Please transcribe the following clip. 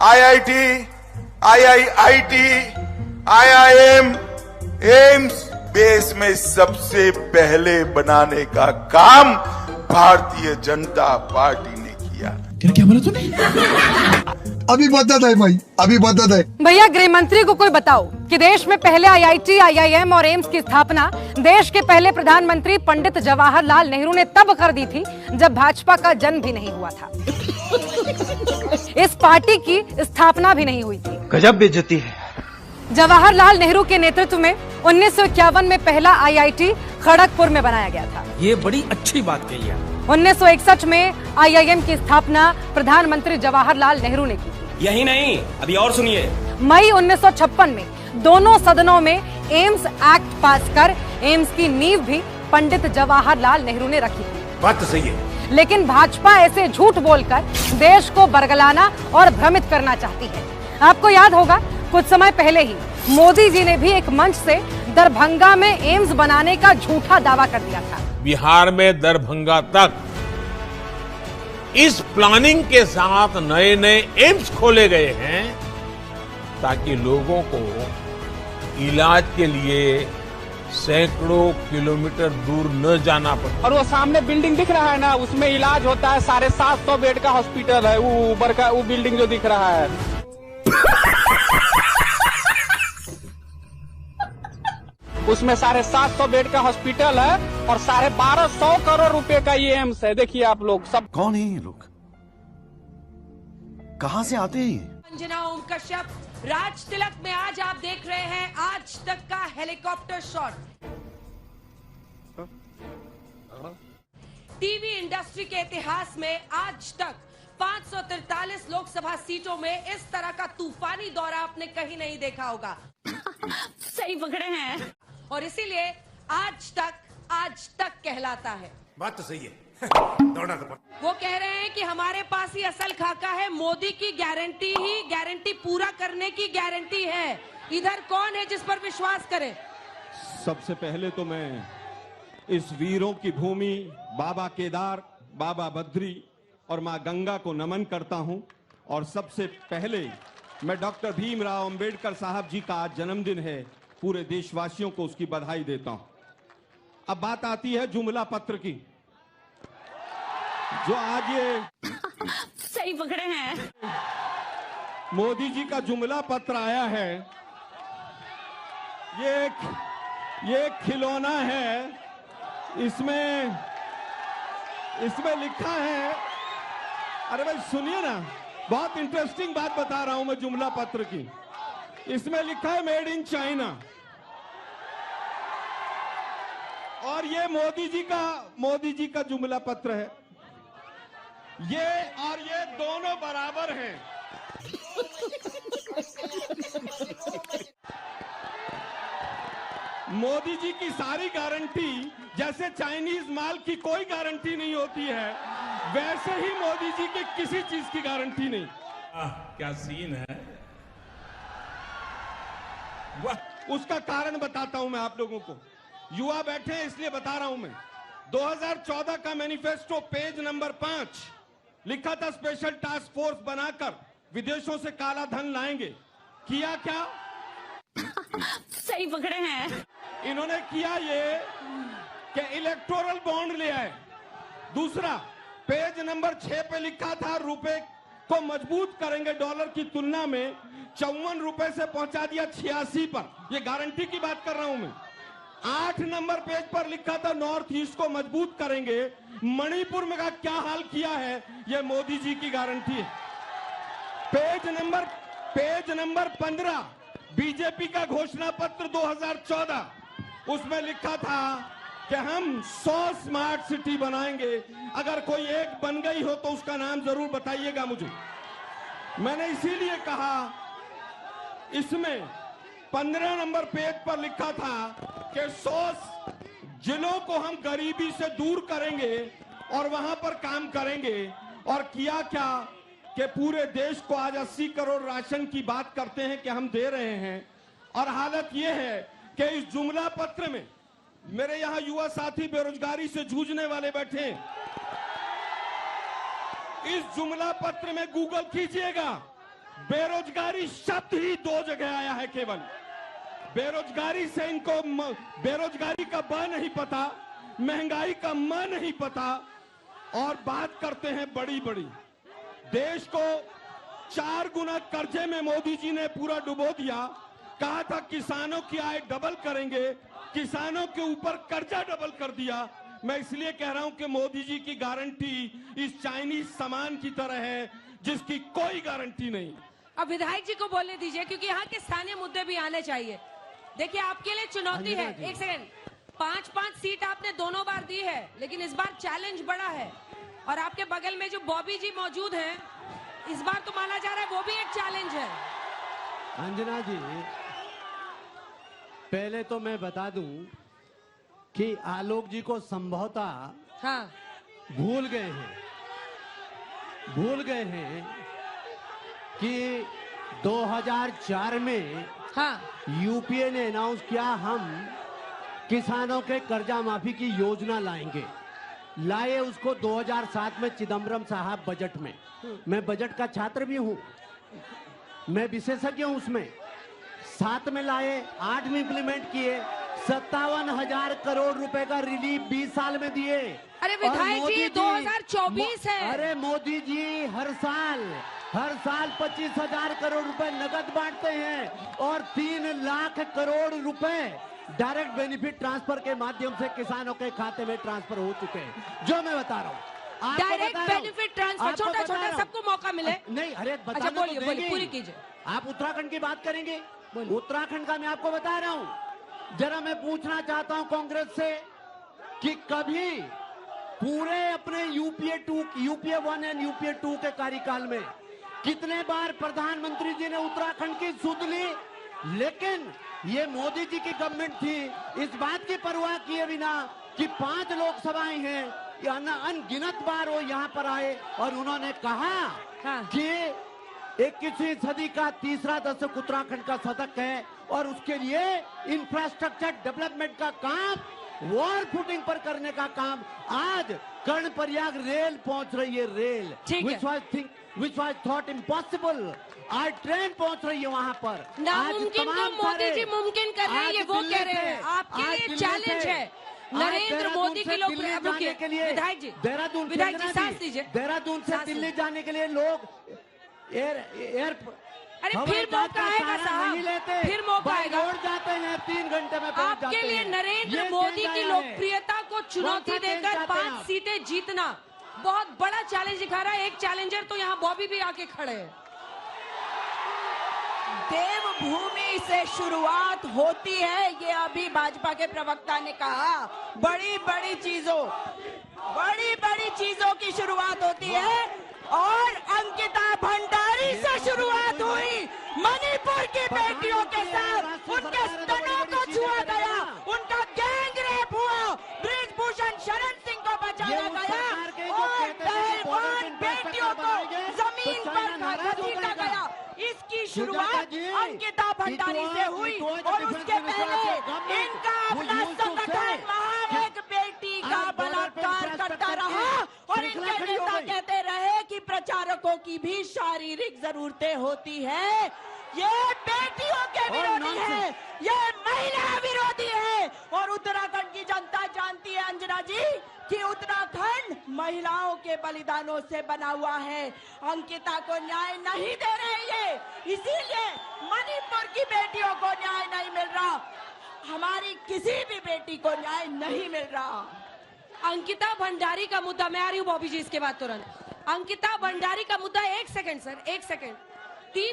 IIT, IIIT, IIM, AIIMS देश में सबसे पहले बनाने का काम भारतीय जनता पार्टी ने किया। क्या बोला तूने? अभी बदत है भाई, अभी बदत है। भैया गृह मंत्री को कोई बताओ कि देश में पहले आईआईटी, आईआईएम और एम्स की स्थापना देश के पहले प्रधानमंत्री पंडित जवाहरलाल नेहरू ने तब कर दी थी जब भाजपा का जन्म भी नहीं हुआ था। इस पार्टी की स्थापना भी नहीं हुई थी। गजब बेइज्जती है। जवाहरलाल नेहरू के नेतृत्व में 1951 में पहला आईआईटी खड़गपुर में बनाया गया था। ये बड़ी अच्छी बात कही है। 1961 में आईआईएम की स्थापना प्रधानमंत्री जवाहरलाल नेहरू ने की थी। यही नहीं, अभी और सुनिए। मई 1956 में दोनों सदनों में एम्स एक्ट पास कर एम्स की नींव भी पंडित जवाहरलाल नेहरू ने रखी थी। बात तो सही है। लेकिन भाजपा ऐसे झूठ बोलकर देश को बरगलाना और भ्रमित करना चाहती है। आपको याद होगा कुछ समय पहले ही मोदी जी ने भी एक मंच से दरभंगा में एम्स बनाने का झूठा दावा कर दिया था। बिहार में दरभंगा तक इस प्लानिंग के साथ नए नए एम्स खोले गए हैं ताकि लोगों को इलाज के लिए सैकड़ों किलोमीटर दूर न जाना पड़े। और वो सामने बिल्डिंग दिख रहा है ना, उसमें इलाज होता है। 750 बेड का हॉस्पिटल है, वो ऊपर का वो बिल्डिंग जो दिख रहा है। उसमें 750 बेड का हॉस्पिटल है और 1250 करोड़ रुपए का ये एम्स है। देखिए आप लोग सब। कौन है ये लोग? कहां से आते हैं ये? अंजना ओम कश्यप, राज तिलक में आज आप देख रहे हैं आज तक का हेलीकॉप्टर शॉट। टीवी इंडस्ट्री के इतिहास में आज तक 543 लोकसभा सीटों में इस तरह का तूफानी दौरा आपने कहीं नहीं देखा होगा। सही पकड़े हैं। और इसीलिए आज तक कहलाता है। बात तो सही है। दौड़ना तो वो कह रहे हैं कि हमारे पास ही असल खाका है, मोदी की गारंटी ही गारंटी पूरा करने की गारंटी है। इधर कौन है जिस पर विश्वास करे? सबसे पहले तो मैं इस वीरों की भूमि बाबा केदार, बाबा बद्री और मां गंगा को नमन करता हूं। और सबसे पहले मैं डॉक्टर भीमराव अंबेडकर साहब जी का आज जन्मदिन है, पूरे देशवासियों को उसकी बधाई देता हूं। अब बात आती है जुमला पत्र की, जो आज ये सही पकड़े हैं। मोदी जी का जुमला पत्र आया है। ये खिलौना है। इसमें लिखा है, अरे भाई सुनिए ना, बहुत इंटरेस्टिंग बात बता रहा हूं मैं जुमला पत्र की। इसमें लिखा है मेड इन चाइना। और ये मोदी जी का जुमला पत्र है। ये और ये दोनों बराबर हैं। मोदी जी की सारी गारंटी, जैसे चाइनीज माल की कोई गारंटी नहीं होती है, वैसे ही मोदी जी की किसी चीज की गारंटी नहीं। क्या सीन है। उसका कारण बताता हूं मैं आप लोगों को। युवा बैठे हैं इसलिए बता रहा हूं मैं। 2014 का मैनिफेस्टो पेज नंबर 5 लिखा था स्पेशल टास्क फोर्स बनाकर विदेशों से काला धन लाएंगे। किया क्या? सही पकड़े हैं। इन्होंने किया ये कि इलेक्टोरल बॉन्ड ले आए। दूसरा, पेज नंबर 6 पे लिखा था रुपए को मजबूत करेंगे डॉलर की तुलना में। 54 रुपए से पहुंचा दिया 86 पर। ये गारंटी की बात कर रहा हूं मैं। 8 नंबर पेज पर लिखा था नॉर्थ ईस्ट को मजबूत करेंगे। मणिपुर में का क्या हाल किया है, ये मोदी जी की गारंटी है। पेज नंबर 15 बीजेपी का घोषणा पत्र 2014, उसमें लिखा था कि हम 100 स्मार्ट सिटी बनाएंगे। अगर कोई एक बन गई हो तो उसका नाम जरूर बताइएगा मुझे। मैंने इसीलिए कहा, इसमें 15 नंबर पेज पर लिखा था कि 100 जिलों को हम गरीबी से दूर करेंगे और वहां पर काम करेंगे। और किया क्या कि पूरे देश को आज 80 करोड़ राशन की बात करते हैं कि हम दे रहे हैं। और हालत यह है कि इस जुमला पत्र में मेरे यहां युवा साथी बेरोजगारी से जूझने वाले बैठे हैं। इस जुमला पत्र में गूगल कीजिएगा, बेरोजगारी शब्द ही 2 जगह आया है केवल। बेरोजगारी से इनको बेरोजगारी का ब नहीं पता, महंगाई का म नहीं पता, और बात करते हैं बड़ी बड़ी। देश को 4 गुना कर्जे में मोदी जी ने पूरा डुबो दिया। कहा था किसानों की आय डबल करेंगे, किसानों के ऊपर कर्जा डबल कर दिया। मैं इसलिए कह रहा हूं कि मोदी जी की गारंटी इस चाइनीज सामान की तरह है जिसकी कोई गारंटी नहीं। अब विधायक जी को बोलने दीजिए, क्योंकि यहाँ के स्थानीय मुद्दे भी आने चाहिए। देखिए, आपके लिए चुनौती है। एक सेकंड, 5-5 सीट आपने दोनों बार दी है, लेकिन इस बार चैलेंज बड़ा है। और आपके बगल में जो बॉबी जी मौजूद हैं, इस बार तो माना जा रहा है वो भी एक चैलेंज है। अंजना जी, पहले तो मैं बता दूं कि आलोक जी को संभवतः हाँ, भूल गए हैं कि 2004 में हाँ, यूपीए ने अनाउंस किया हम किसानों के कर्जा माफी की योजना लाए उसको 2007 में चिदम्बरम साहब बजट में। मैं बजट का छात्र भी हूं, मैं विशेषज्ञ हूं उसमें। 7 में लाए, 8 में इंप्लीमेंट किए, 57,000 करोड़ रुपए का रिलीफ 20 साल में दिए। अरे विधायक जी, 2024 है। अरे मोदी जी हर साल 25,000 करोड़ रुपए नगद बांटते हैं और 3 लाख करोड़ रुपए डायरेक्ट बेनिफिट ट्रांसफर के माध्यम से किसानों के खाते में ट्रांसफर हो चुके हैं। जो मैं बता रहा हूँ, डायरेक्ट बेनिफिट ट्रांसफर, छोटा सबको मौका मिले। नहीं, अरे अच्छा, बोलिए, पूरी कीजिए। आप उत्तराखंड की बात करेंगे, उत्तराखंड का मैं आपको बता रहा हूं। जरा मैं पूछना चाहता हूं कांग्रेस से कि कभी पूरे अपने यूपीए 1 एंड यूपीए 2 के कार्यकाल में कितने बार प्रधानमंत्री जी ने उत्तराखंड की सुध ली? लेकिन ये मोदी जी की गवर्नमेंट थी, इस बात की परवाह किए बिना कि 5 लोकसभाएं हैं, अनगिनत बार वो यहाँ पर आए और उन्होंने कहा कि 21वीं सदी का तीसरा दशक उत्तराखंड का शतक है और उसके लिए इंफ्रास्ट्रक्चर डेवलपमेंट का काम वॉर फुटिंग पर करने का काम आज कर्णप्रयाग रेल पहुंच रही है। Rail which was thought impossible, आज ट्रेन पहुंच रही है वहां पर। नामुमकिन को मोदी जी मुमकिन कर रहे हैं, ये वो कह रहे हैं। आपके लिए चैलेंज है। नरेंद्र मोदी के लोग विधायक जी, विधायक जी सांस लीजिए। देहरादून से दिल्ली जाने के लिए लोग अरे फिर मौका आएगा साहब, फिर मौका आएगा। जाते हैं 3 घंटे में पहुंच जाते हैं। आपके लिए नरेंद्र मोदी की लोकप्रियता को चुनौती देकर 5 सीटें जीतना बहुत बड़ा चैलेंज दिखा रहा है। एक चैलेंजर तो यहाँ बॉबी भी आके खड़े हैं। देवभूमि से शुरुआत होती है, ये अभी भाजपा के प्रवक्ता ने कहा। बड़ी बड़ी चीजों की शुरुआत होती है और अंकिता भंडारी से शुरुआत हुई। मणिपुर की बेटियों के साथ उनके स्तनों को छुआ गया, उनका गैंग रेप हुआ, ब्रिजभूषण शरण सिंह को बचाया गया और पहलवान बेटियों को जमीन पर घसीटा गया। इसकी शुरुआत अंकिता भंडारी से हुई और उसके पहले इनका अपना संगठन महावेग बेटी का बलात्कार करता रहा और इनके नेता कहते रहे कि प्रचारकों की भी शारीरिक जरूरतें होती है। ये बेटियों के विरोधी है, ये महिला विरोधी है और उत्तराखंड की जनता जानती है अंजना जी कि उत्तराखंड महिलाओं के बलिदानों से बना हुआ है। अंकिता को न्याय नहीं दे रहे ये, इसीलिए मणिपुर की बेटियों को न्याय नहीं मिल रहा, हमारी किसी भी बेटी को न्याय नहीं मिल रहा। अंकिता भंडारी का मुद्दा, मैं आ रही हूँ बॉबी जी इसके बाद तुरंत। अंकिता भंडारी का मुद्दा, 1 सेकंड सर, 1 सेकंड। 3